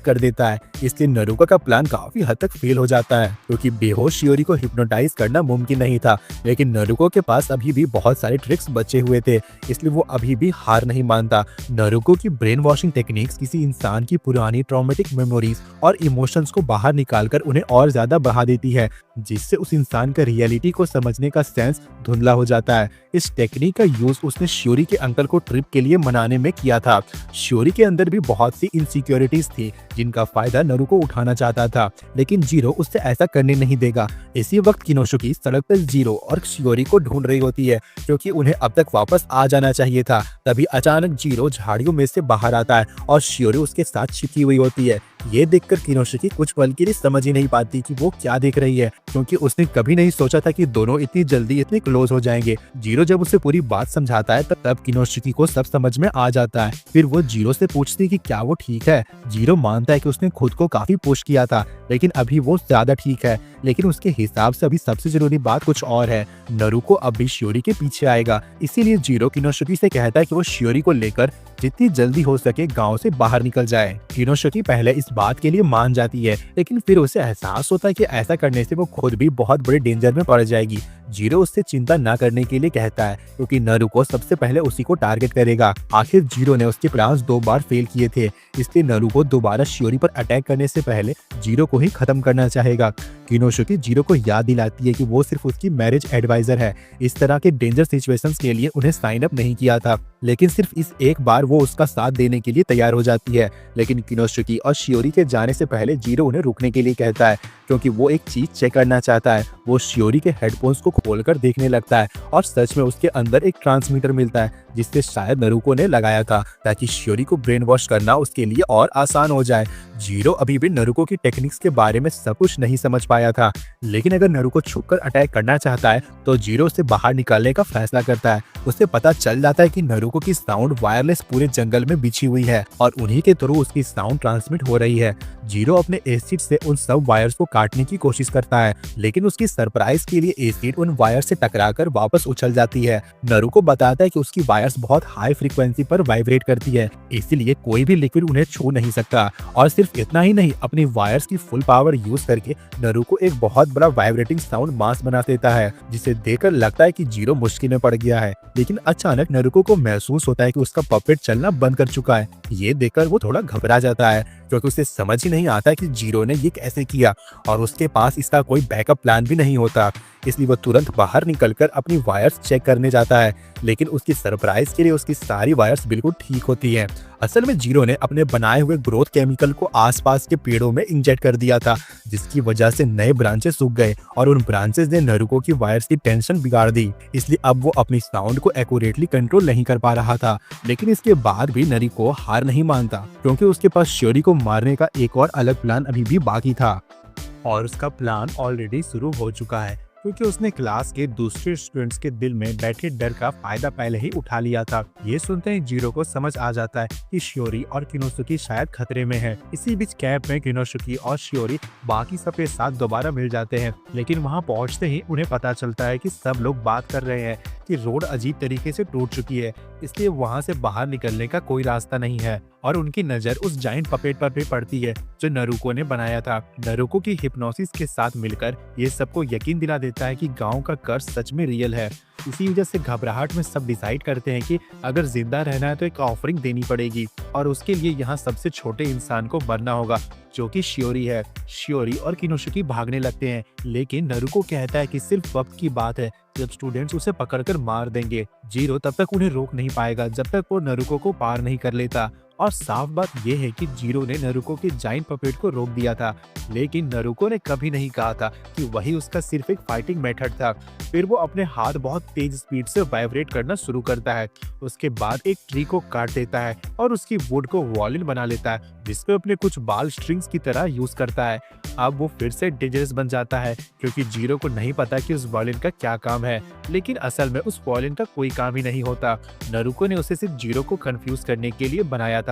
कर देता है। इसलिए नरुको का प्लान काफी हद तक फेल हो जाता है क्योंकि बेहोश शियोरी को हिप्नोटाइज करना मुमकिन नहीं था। लेकिन नरुको के पास अभी भी बहुत सारे ट्रिक्स बचे हुए थे, इसलिए वो अभी भी हार नहीं मानता। नरुको की ब्रेन वॉशिंग टेक्निक्स किसी इंसान की पुरानी ट्रॉमेटिक मेमोरीज और इमोशंस को बाहर निकालकर उन्हें और ज्यादा बढ़ा देती है, जिससे उस इंसान का रियलिटी को समझने का सेंस धुंधला हो जाता है। इस टेक्निक का यूज उसने शियोरी के अंकल को ट्रिप के लिए मनाने में किया था। शियोरी के अंदर भी बहुत सी इनसिक्योरिटीज थी जिनका फायदा नरुको उठाना चाहता था, लेकिन जीरो उससे ऐसा करने नहीं देगा। इसी वक्त किनोशुकी सड़क पर जीरो और शियोरी को ढूंढ रही होती है क्योंकि उन्हें अब तक वापस आ जाना चाहिए था। तभी अचानक जीरो झाड़ियों में से बाहर आता है और शियोरी उसके साथ छिपी हुई होती है। ये देखकर किनोशुकी कुछ पल के लिए समझ ही नहीं पाती कि वो क्या देख रही है, क्योंकि उसने कभी नहीं सोचा था कि दोनों इतनी जल्दी इतने क्लोज हो जाएंगे। जीरो जब उसे पूरी बात समझाता है तब किनोशुकी को सब समझ में आ जाता है। फिर वो जीरो से पूछती है कि क्या वो ठीक है। जीरो मानता है कि उसने खुद को काफी पुश किया था, लेकिन अभी वो ज्यादा ठीक है। लेकिन उसके हिसाब से अभी सबसे जरूरी बात कुछ और है, नरुको अब भी शियोरी के पीछे आएगा। इसीलिए जीरो किनोशुकी से कहता है कि वो शियोरी को लेकर जितनी जल्दी हो सके गांव से बाहर निकल जाए। किनोशुकी पहले इस बात के लिए मान जाती है, लेकिन फिर उसे एहसास होता है कि ऐसा करने से वो खुद भी बहुत बड़े डेंजर में पड़ जाएगी। जीरो उससे चिंता न करने के लिए कहता है क्योंकि नरुको सबसे पहले उसी को टारगेट करेगा। आखिर जीरो ने उसके प्लान्स 2 बार फेल किए थे, इसलिए नरुको दोबारा शियोरी पर अटैक करने से पहले जीरो को ही खत्म करना चाहेगा। किनोशुकी जीरो को याद दिलाती है कि वो सिर्फ उसकी मैरिज एडवाइजर है, इस तरह के डेंजर सिचुएशंस के लिए उन्हें साइन अप नहीं किया था। लेकिन सिर्फ इस एक बार वो उसका साथ देने के लिए तैयार हो जाती है। लेकिन किनोशुकी और शियोरी के जाने से पहले जीरो उन्हें रुकने के लिए कहता है क्योंकि वो एक चीज चेक करना चाहता है। वो शियोरी के हेडफोन्स को खोलकर देखने लगता है और सच में उसके अंदर एक ट्रांसमीटर मिलता है जिससे शायद नरुको ने लगाया था ताकि शियोरी को ब्रेन वॉश करना उसके लिए और आसान हो जाए। जीरो अभी भी नरुको की टेक्निक्स के बारे में सब कुछ नहीं समझ पाया था, लेकिन अगर नरुको छुपकर अटैक करना चाहता है तो जीरो से बाहर निकालने का फैसला करता है। उसे पता चल जाता है कि नरुको की साउंड वायरलेस पूरे जंगल में बिछी हुई है और उन्हीं के थ्रू उसकी साउंड ट्रांसमिट हो रही है। जीरो अपने एसिड से उन सब वायर्स को काटने की कोशिश करता है, लेकिन उसकी सरप्राइज के लिए एसिड उन वायर से टकराकर वापस उछल जाती है। नरुको बताता है कि उसकी वायर्स बहुत हाई फ्रीक्वेंसी पर वाइब्रेट करती है, इसलिए कोई भी लिक्विड उन्हें छू नहीं सकता। और सिर्फ इतना ही नहीं, अपनी वायर्स की फुल पावर यूज करके नरुको एक बहुत बड़ा वाइब्रेटिंग साउंड मास बना देता है, जिसे देखकर लगता है कि जीरो मुश्किल में पड़ गया है। लेकिन अचानक नरुको को महसूस होता है कि उसका पपेट चलना बंद कर चुका है। ये देखकर वो थोड़ा घबरा जाता है क्योंकि उसे समझ ही नहीं आता कि जीरो ने ये कैसे किया और उसके पास इसका कोई बैकअप प्लान भी नहीं होता। इसलिए वो तुरंत बाहर निकलकर अपनी वायर्स चेक करने जाता है, लेकिन उसकी सरप्राइज के लिए उसकी सारी वायर्स बिल्कुल ठीक होती हैं। असल में जीरो ने अपने बनाए हुए ग्रोथ केमिकल को आसपास के पेड़ों में इंजेक्ट कर दिया था, जिसकी वजह से नए ब्रांचेस सूख गए और उन ब्रांचेस ने नरुको की वायर्स की टेंशन बिगाड़ दी। इसलिए अब वो अपनी साउंड को एक्यूरेटली कंट्रोल नहीं कर पा रहा था। लेकिन इसके बाद भी नरुको हार नहीं मानता क्योंकि उसके पास शियोरी को मारने का एक और अलग प्लान अभी भी बाकी था और उसका प्लान ऑलरेडी शुरू हो चुका है क्योंकि उसने क्लास के दूसरे स्टूडेंट्स के दिल में बैठे डर का फायदा पहले ही उठा लिया था। ये सुनते ही जीरो को समझ आ जाता है कि शियोरी और किनोसुकी शायद खतरे में है। इसी बीच कैंप में किनोसुकी और शियोरी बाकी सबके साथ दोबारा मिल जाते हैं, लेकिन वहां पहुंचते ही उन्हें पता चलता है कि सब लोग बात कर रहे हैं कि रोड अजीब तरीके से टूट चुकी है, इसलिए वहां से बाहर निकलने का कोई रास्ता नहीं है। और उनकी नजर उस जाइंट पपेट पर भी पड़ती है जो नरुको ने बनाया था। नरुको की हिप्नोसिस के साथ मिलकर ये सबको यकीन दिला देता है कि गांव का कर्ज सच में रियल है। इसी वजह से घबराहट में सब डिसाइड करते हैं कि अगर जिंदा रहना है तो एक ऑफरिंग देनी पड़ेगी और उसके लिए यहाँ सबसे छोटे इंसान को मरना होगा, जो कि शियोरी है। शियोरी और किनोसुकी भागने लगते हैं, लेकिन नरुको कहता है कि सिर्फ वक्त की बात है जब स्टूडेंट्स उसे पकड़कर मार देंगे। जीरो तब तक उन्हें रोक नहीं पाएगा जब तक वो नरुको को पार नहीं कर लेता। और साफ बात यह है कि जीरो ने नरुको के जाइंट पपेट को रोक दिया था, लेकिन नरुको ने कभी नहीं कहा था कि वही उसका सिर्फ एक फाइटिंग मेथड था। फिर वो अपने हाथ बहुत तेज स्पीड से वाइब्रेट करना शुरू करता है। उसके बाद एक ट्री को काट देता है और उसकी वुड को वॉलिन बना लेता है, जिसपे अपने कुछ बाल स्ट्रिंग्स की तरह यूज करता है। अब वो फिर से डेंजरस बन जाता है क्योंकि जीरो को नहीं पता कि उस वॉलिन का क्या काम है, लेकिन असल में उस वॉलिन का कोई काम ही नहीं होता। नरुको ने उसे सिर्फ जीरो को कंफ्यूज करने के लिए बनाया था।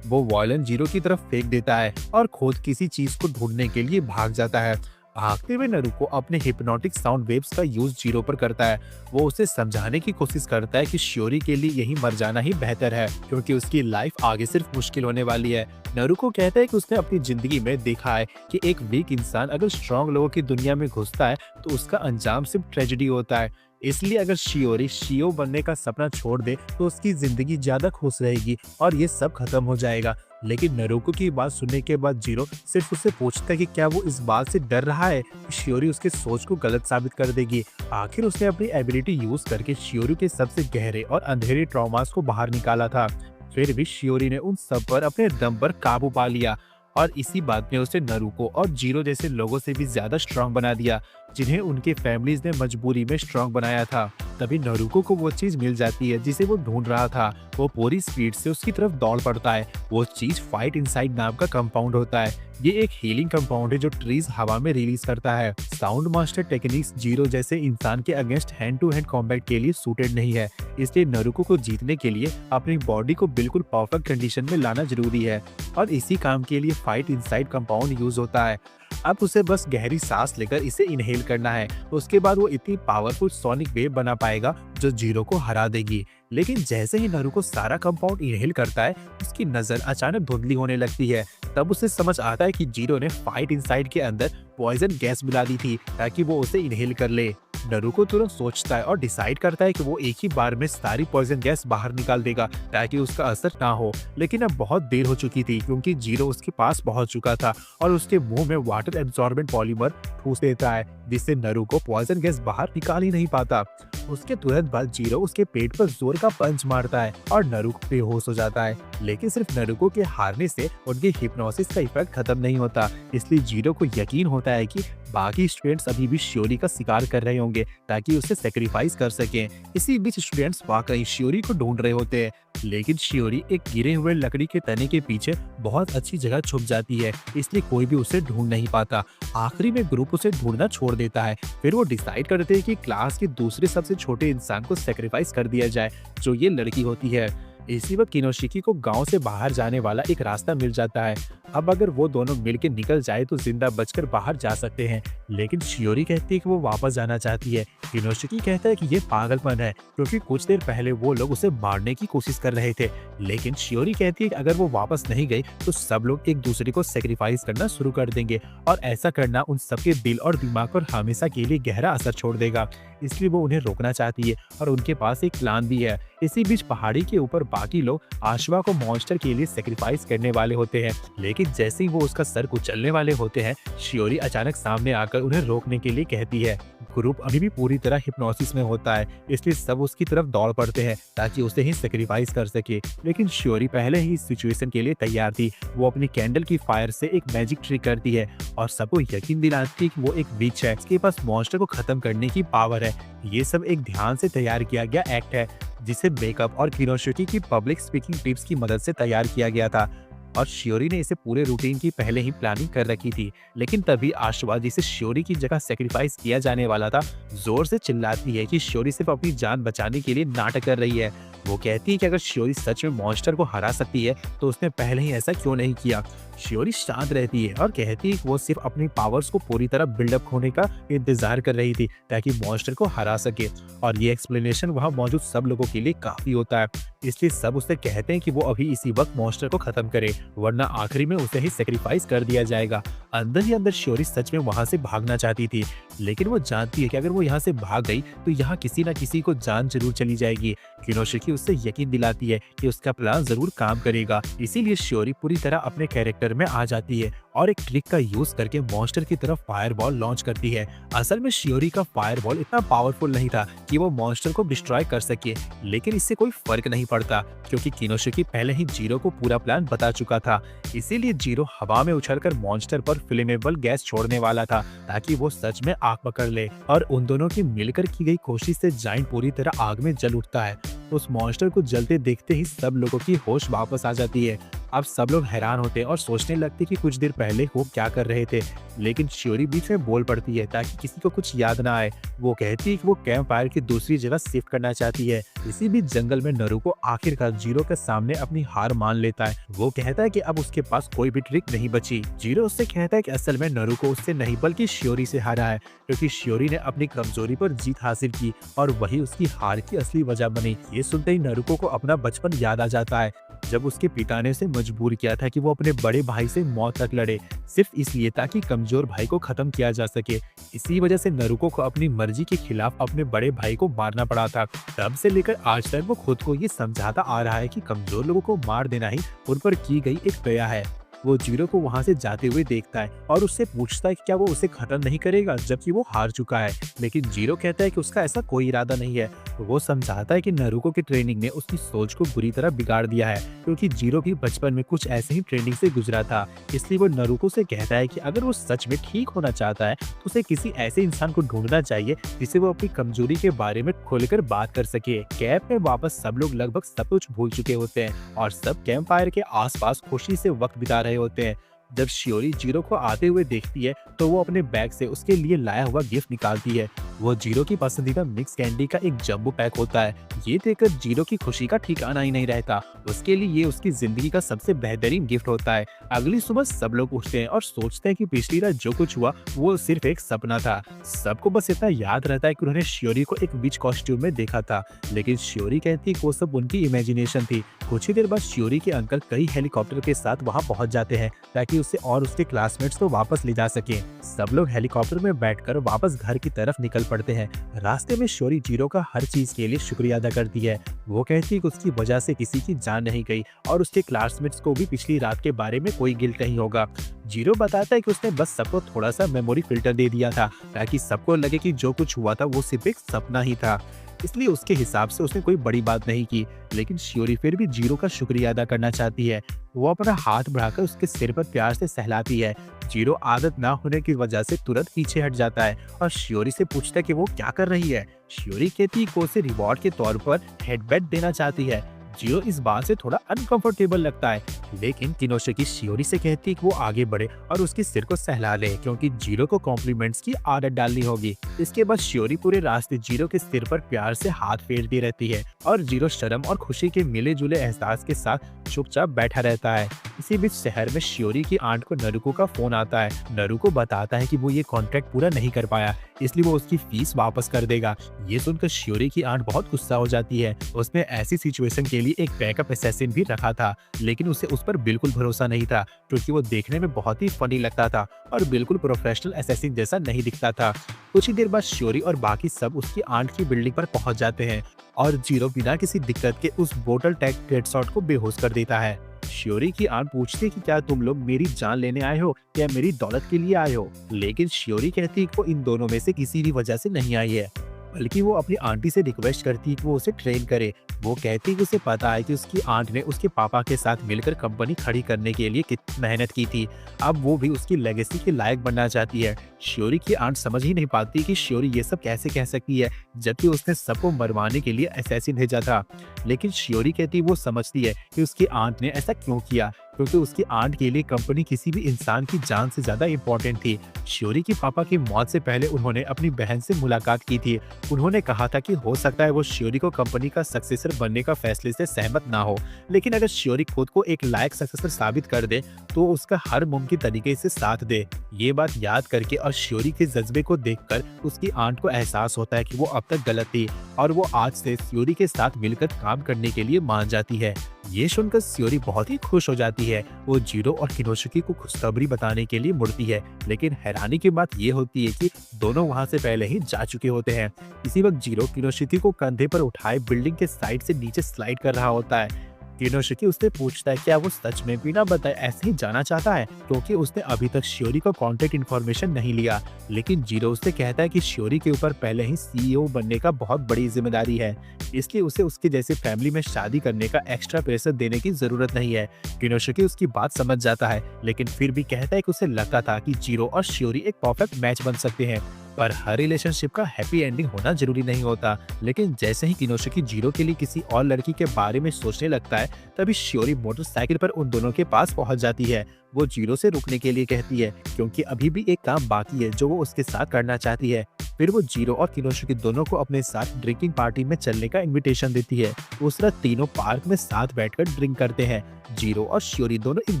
वो वॉयलन जीरो की तरफ फेंक देता है और खुद किसी चीज को ढूंढने के लिए भाग जाता है। आखिर में नरुको अपने हिप्नोटिक साउंड वेव्स का यूज जीरो पर करता है। वो उसे समझाने की कोशिश करता है कि शियोरी के लिए यही मर जाना ही बेहतर है, क्योंकि उसकी लाइफ आगे सिर्फ मुश्किल होने वाली है। नरुको कहता है कि उसने अपनी जिंदगी में देखा है कि एक वीक इंसान अगर स्ट्रॉन्ग लोगों की दुनिया में घुसता है तो उसका अंजाम सिर्फ ट्रेजेडी होता है। इसलिए अगर शियोरी शियो बनने का सपना छोड़ दे तो उसकी जिंदगी ज्यादा खुश रहेगी और ये सब खत्म हो जाएगा। लेकिन नरुको की बात सुनने के बाद जीरो सिर्फ उससे पूछता है कि क्या वो इस बात से डर रहा है कि शियोरी उसके सोच को गलत साबित कर देगी। आखिर उसने अपनी एबिलिटी यूज करके शियोरी के सबसे गहरे और अंधेरे ट्रॉमास को बाहर निकाला था। फिर भी शियोरी ने उन सब पर अपने दम पर काबू पा लिया और इसी बात ने उसे नरुको और जीरो जैसे लोगों से भी ज्यादा स्ट्रांग बना दिया, जिन्हें उनके फैमिलीज ने मजबूरी में स्ट्रांग बनाया था। तभी नरुको को वो चीज मिल जाती है जिसे वो ढूंढ रहा था। वो पूरी स्पीड से उसकी तरफ दौड़ पड़ता है। वो चीज फाइट इनसाइड नाम का कंपाउंड होता है। ये एक हीलिंग कंपाउंड है जो ट्रीज हवा में रिलीज करता है। साउंड मास्टर टेक्निक्स जीरो जैसे इंसान के against hand to hand combat के लिए सूटेड नहीं है। इसलिए नरुको को जीतने के लिए अपनी बॉडी को बिल्कुल परफेक्ट कंडीशन में लाना जरूरी है और इसी काम के लिए फाइट इनसाइड कंपाउंड यूज होता है। अब उसे बस गहरी सांस लेकर इसे इनहेल करना है। उसके बाद वो इतनी पावरफुल सोनिक वेव बना पाएगा जो जीरो को हरा देगी। लेकिन जैसे ही नरुको सारा कंपाउंड इनहेल करता है उसकी नजर अचानक धुंधली होने लगती है। तब उसे समझ आता है कि जीरो ने फाइट इनसाइड के अंदर पॉइजन गैस मिला दी थी ताकि वो उसे इनहेल कर ले। नरुको तुरंत सोचता है और डिसाइड करता है कि वो एक ही बार में सारी पॉइजन गैस बाहर निकाल देगा ताकि उसका असर ना हो। लेकिन अब बहुत देर हो चुकी थी क्योंकि जीरो उसके पास पहुंच चुका था और उसके मुंह में वाटर एब्जॉर्बेंट पॉलीमर ठूस देता है, जिससे नरुको पॉइजन गैस बाहर निकाल ही नहीं पाता। उसके तुरंत बाद जीरो उसके पेट पर जोर का पंच मारता है और नरुको बेहोश हो जाता है। लेकिन सिर्फ नरुको के हारने से उनके हिप्नोसिस का इफेक्ट खत्म नहीं होता। इसलिए जीरो को यकीन होता है कि बाकी स्टूडेंट्स अभी भी शियोरी का शिकार कर रहे होंगे ताकि उसे सेक्रीफाइस कर सकें। इसी बीच स्टूडेंट्स वाकई शियोरी को ढूंढ रहे होते हैं, लेकिन शियोरी एक गिरे हुए लकड़ी के तने के पीछे बहुत अच्छी जगह छुप जाती है, इसलिए कोई भी उसे ढूंढ नहीं पाता। आखिरी में ग्रुप उसे ढूंढना छोड़ देता है। फिर वो डिसाइड करते हैं कि क्लास के दूसरे सबसे छोटे इंसान को सेक्रीफाइस कर दिया जाए, जो ये लड़की होती है। इसी वक्त किनोशिकी को गांव से बाहर जाने वाला एक रास्ता मिल जाता है। अब अगर वो दोनों मिलकर निकल जाए तो जिंदा बचकर बाहर जा सकते हैं, लेकिन शियोरी कहती है कि वो वापस जाना चाहती है। किनोशिकी कहता है कि ये पागलपन है क्योंकि कुछ देर पहले वो लोग उसे मारने की कोशिश कर रहे थे। लेकिन शियोरी कहती है कि अगर वो वापस नहीं गई तो सब लोग एक दूसरे को सेक्रीफाइस करना शुरू कर देंगे और ऐसा करना उन सबके दिल और दिमाग पर हमेशा के लिए गहरा असर छोड़ देगा। इसलिए वो उन्हें रोकना चाहती है और उनके पास एक प्लान भी है। इसी बीच पहाड़ी के ऊपर बाकी लोग आशवा को मॉन्स्टर के लिए सेक्रीफाइस करने वाले होते हैं, लेकिन जैसे ही वो उसका सर कुचलने वाले होते हैं शियोरी अचानक सामने आकर उन्हें रोकने के लिए कहती है। ग्रुप अभी भी पूरी तरह हिप्नोसिस में होता है, इसलिए सब उसकी तरफ दौड़ पड़ते हैं ताकि उसे ही सेक्रीफाइस कर सके। लेकिन शियोरी पहले ही इस सिचुएशन के लिए तैयार थी। वो अपनी कैंडल की फायर से एक मैजिक ट्रिक करती है और सबको यकीन दिलाती है कि वो एक विच है, उसके पास मॉन्स्टर को खत्म करने की पावर है। ये सब एक ध्यान से तैयार किया गया एक्ट है जिसे मेकअप और किनोशिकी की पब्लिक स्पीकिंग टिप्स की मदद से तैयार किया गया था और शियोरी ने इसे पूरे रूटीन की पहले ही प्लानिंग कर रखी थी। लेकिन तभी आशवा, जिसे शियोरी की जगह सेक्रीफाइस किया जाने वाला था, जोर से चिल्लाती है कि शियोरी सिर्फ अपनी जान बचाने के लिए नाटक कर रही है। वो कहती है कि अगर शियोरी सच में मॉन्स्टर को हरा सकती है तो उसने पहले ही ऐसा क्यों नहीं किया। शियोरी शांत रहती है और कहती है कि वो सिर्फ अपनी पावर्स को पूरी तरह बिल्डअप होने का इंतजार कर रही थी ताकि मॉन्स्टर को हरा सके, और ये एक्सप्लेनेशन वहाँ मौजूद सब लोगों के लिए काफी होता है। इसलिए सब उससे कहते हैं कि वो अभी इसी वक्त मॉन्स्टर को खत्म करे, वरना आखिरी में उसे ही सेक्रीफाइस कर दिया जाएगा। अंदर ही अंदर शियोरी सच में वहाँ से भागना चाहती थी, लेकिन वो जानती है कि अगर वो यहाँ से भाग गई तो यहाँ किसी न किसी को जान जरूर चली जाएगी। किनोशिकी उससे यकीन दिलाती है कि उसका प्लान जरूर काम करेगा। इसीलिए शियोरी पूरी तरह अपने कैरेक्टर में आ जाती है और एक ट्रिक का यूज करके मॉन्स्टर की तरफ फायरबॉल लॉन्च करती है। असल में शियोरी का फायरबॉल इतना पावरफुल नहीं था कि वो मॉन्स्टर को डिस्ट्रॉय कर सके, लेकिन इससे कोई फर्क नहीं पड़ता क्योंकि किनोशिकी पहले ही जीरो को पूरा प्लान बता चुका था। इसीलिए जीरो हवा में उछलकर मॉन्स्टर पर फ्लेमेबल गैस छोड़ने वाला था ताकि वो सच में आग पकड़ ले, और उन दोनों की मिलकर की गई कोशिश से जाइंट पूरी तरह आग में जल उठता है। उस मॉन्स्टर को जलते देखते ही सब लोगों की होश वापस आ जाती है अब सब लोग हैरान होते हैं और सोचने लगते कि कुछ देर पहले वो क्या कर रहे थे। लेकिन शियोरी बीच में बोल पड़ती है ताकि किसी को कुछ याद ना आए। वो कहती है कि वो कैंप फायर की दूसरी जगह शिफ्ट करना चाहती है। इसी बीच जंगल में नरुको आखिरकार जीरो के सामने अपनी हार मान लेता है। वो कहता है कि अब उसके पास कोई भी ट्रिक नहीं बची। जीरो उससे कहता है कि असल में नरुको उससे नहीं बल्कि शियोरी से हारा है, क्योंकि शियोरी ने अपनी कमजोरी पर जीत हासिल की और वही उसकी हार की असली वजह बनी। ये सुनते ही नरुको को अपना बचपन याद आ जाता है, जब उसके पिता ने उसे मजबूर किया था कि वो अपने बड़े भाई से मौत तक लड़े, सिर्फ इसलिए ताकि कमजोर भाई को खत्म किया जा सके। इसी वजह से नरुको को अपनी मर्जी के खिलाफ अपने बड़े भाई को मारना पड़ा था। तब से लेकर आज तक वो खुद को ये समझाता आ रहा है कि कमजोर लोगों को मार देना ही उन पर की गई एक दया है। वो जीरो को वहां से जाते हुए देखता है और उससे पूछता है कि क्या वो उसे खत्म नहीं करेगा, जबकि वो हार चुका है। लेकिन जीरो कहता है कि उसका ऐसा कोई इरादा नहीं है। वो समझाता है कि नरुको की ट्रेनिंग ने उसकी सोच को बुरी तरह बिगाड़ दिया है, क्योंकि जीरो भी बचपन में कुछ ऐसे ही ट्रेनिंग से गुजरा था। इसलिए वो नरुको से कहता है कि अगर वो सच में ठीक होना चाहता है तो उसे किसी ऐसे इंसान को ढूंढना चाहिए जिसे वो अपनी कमजोरी के बारे में खोलकर बात कर सके। कैंप में वापस सब लोग लगभग सब कुछ भूल चुके होते हैं और सब कैंप फायर के आसपास खुशी से वक्त बिता रहे होते हैं। जब शियोरी जीरो को आते हुए देखती है तो वो अपने बैग से उसके लिए लाया हुआ गिफ्ट निकालती है। वो जीरो की पसंदीदा मिक्स कैंडी का एक जंबो पैक होता है। ये देखकर जीरो की खुशी का ठिकाना ही नहीं रहता। उसके लिए ये उसकी जिंदगी का सबसे बेहतरीन गिफ्ट होता है। अगली सुबह सब लोग उठते हैं और सोचते हैं कि पिछली रात जो कुछ हुआ वो सिर्फ एक सपना था। सबको बस इतना याद रहता है कि उन्होंने शियोरी को एक विच कॉस्ट्यूम में देखा था, लेकिन शियोरी कहती है कि वो सब उनकी इमेजिनेशन थी। कुछ ही देर बाद शियोरी के अंकल कई हेलीकॉप्टर के साथ वहां पहुंच जाते हैं ताकि उसे और उसके क्लासमेट्स को वापस ले जा सके। सब लोग हेलीकॉप्टर में बैठकर वापस घर की तरफ निकल पड़ते हैं। रास्ते में शियोरी जीरो का हर चीज के लिए शुक्रिया अदा करती है। वो कहती है कि उसकी वजह से किसी की जान नहीं गई और उसके क्लासमेट्स को भी पिछली रात के बारे में कोई गिल्ट नहीं होगा। जीरो बताता है कि उसने बस सबको थोड़ा सा मेमोरी फिल्टर दे दिया था ताकि सबको लगे कि जो कुछ हुआ था वो सिर्फ एक सपना ही था, इसलिए उसके हिसाब से उसने कोई बड़ी बात नहीं की। लेकिन शियोरी फिर भी जीरो का शुक्रिया अदा करना चाहती है। वो अपना हाथ बढ़ाकर उसके सिर पर प्यार से सहलाती है। जीरो आदत ना होने की वजह से तुरंत पीछे हट जाता है और शियोरी से पूछता है कि वो क्या कर रही है। शियोरी कहती है कि उसे रिवॉर्ड के तौर पर हेडबैट देना चाहती है। जीरो इस बात से थोड़ा अनकंफर्टेबल लगता है, लेकिन किनोशिकी शियोरी से कहती है कि वो आगे बढ़े और उसके सिर को सहला ले, क्योंकि जीरो को कॉम्प्लीमेंट्स की आदत डालनी होगी। इसके बाद शियोरी पूरे रास्ते जीरो के सिर पर प्यार से हाथ फेरती रहती है और जीरो शर्म और खुशी के मिले जुले एहसास के साथ चुपचाप बैठा रहता है। इसी बीच शहर में शियोरी की आंट को नरुको का फोन आता है। नरुको बताता है कि वो ये कॉन्ट्रैक्ट पूरा नहीं कर पाया, इसलिए वो उसकी फीस वापस कर देगा। ये सुनकर शियोरी की आंट बहुत गुस्सा हो जाती है। उसने ऐसी सिचुएशन के लिए एक बैकअप असैसिन भी रखा था, लेकिन उसे उस पर बिल्कुल भरोसा नहीं था, क्योंकि वो देखने में बहुत ही फनी लगता था और बिल्कुल प्रोफेशनल असैसिन जैसा नहीं दिखता था। कुछ ही देर बाद शियोरी और बाकी सब उसकी आंट की बिल्डिंग पर पहुंच जाते हैं और जीरो बिना किसी दिक्कत के उस बोतल टैग डेडशॉट को बेहोश कर देता है। शियोरी की आंट पूछती है कि क्या तुम लोग मेरी जान लेने आए हो या मेरी दौलत के लिए आए हो, लेकिन शियोरी कहती है कि वो इन दोनों में से किसी भी वजह से नहीं आई है, बल्कि वो अपनी आंटी से रिक्वेस्ट करती है कि वो उसे ट्रेन करे। वो कहती है कि उसे पता है कि उसकी आंट ने उसके पापा के साथ मिलकर कंपनी खड़ी करने के लिए कितनी मेहनत की थी। अब वो भी उसकी लेगेसी के लायक बनना चाहती है। शियोरी की आंट समझ ही नहीं पाती कि शियोरी ये सब कैसे कह सकती है, जबकि उसने सबको मरवाने के लिए असैसिन भेजा था। लेकिन शियोरी कहती वो समझती है कि उसकी आंट ने ऐसा क्यों किया, क्योंकि उसकी आंट के लिए कंपनी किसी भी इंसान की जान से ज्यादा इम्पोर्टेंट थी। शियोरी के पापा की मौत से पहले उन्होंने अपनी बहन से मुलाकात की थी। उन्होंने कहा था कि हो सकता है वो शियोरी को कंपनी का सक्सेसर बनने का फैसले से सहमत ना हो, लेकिन अगर शियोरी खुद को एक लायक सक्सेसर साबित कर दे तो उसका हर मुमकिन तरीके से साथ दे। ये बात याद करके और शियोरी के जज्बे को देखकर उसकी आंट को एहसास होता है कि वो अब तक गलत थी और वो आज से शियोरी के साथ मिलकर काम करने के लिए मान जाती है। ये सुनकर शियोरी बहुत ही खुश हो जाती है। वो जीरो और किनोशिकी को खुशखबरी बताने के लिए मुड़ती है, लेकिन हैरानी की बात ये होती है कि दोनों वहां से पहले ही जा चुके होते हैं। इसी वक्त जीरो किनोशिकी को कंधे पर उठाए बिल्डिंग के साइड से नीचे स्लाइड कर रहा होता है। किनोशिकी उससे पूछता है क्या वो सच में बिना बताए ऐसे ही जाना चाहता है, क्योंकि उसने अभी तक शियोरी का कॉन्टेक्ट इन्फॉर्मेशन नहीं लिया। लेकिन जीरो उससे कहता है कि शियोरी के ऊपर पहले ही सीईओ बनने का बहुत बड़ी जिम्मेदारी है, इसलिए उसे उसके जैसे फैमिली में शादी करने का एक्स्ट्रा प्रेशर देने की जरूरत नहीं है। किनोशिकी उसकी बात समझ जाता है, लेकिन फिर भी कहता है कि उसे लगता था कि जीरो और शियोरी एक परफेक्ट मैच बन सकते हैं। पर हर रिलेशनशिप का हैप्पी एंडिंग होना जरूरी नहीं होता। लेकिन जैसे ही किनोशुकी जीरो के लिए किसी और लड़की के बारे में सोचने लगता है, तभी शियोरी मोटरसाइकिल पर उन दोनों के पास पहुंच जाती है। वो जीरो से रुकने के लिए कहती है क्योंकि अभी भी एक काम बाकी है जो वो उसके साथ करना चाहती है। फिर वो जीरो और किनोशुकी दोनों को अपने साथ ड्रिंकिंग पार्टी में चलने का इनविटेशन देती है। उस रात तीनों पार्क में साथ बैठकर ड्रिंक करते हैं। जीरो और शियोरी दोनों एक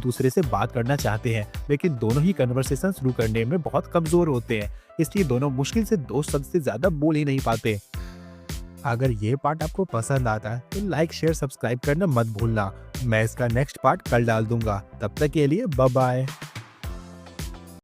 दूसरे से बात करना चाहते हैं, लेकिन दोनों ही कन्वर्सेशन शुरू करने में बहुत कमजोर होते हैं, इसलिए दोनों मुश्किल से 2 शब्द से ज्यादा बोल ही नहीं पाते। अगर ये पार्ट आपको पसंद आता है तो लाइक शेयर सब्सक्राइब करना मत भूलना। मैं इसका नेक्स्ट पार्ट कल डाल दूंगा। तब तक के लिए बाय बाय।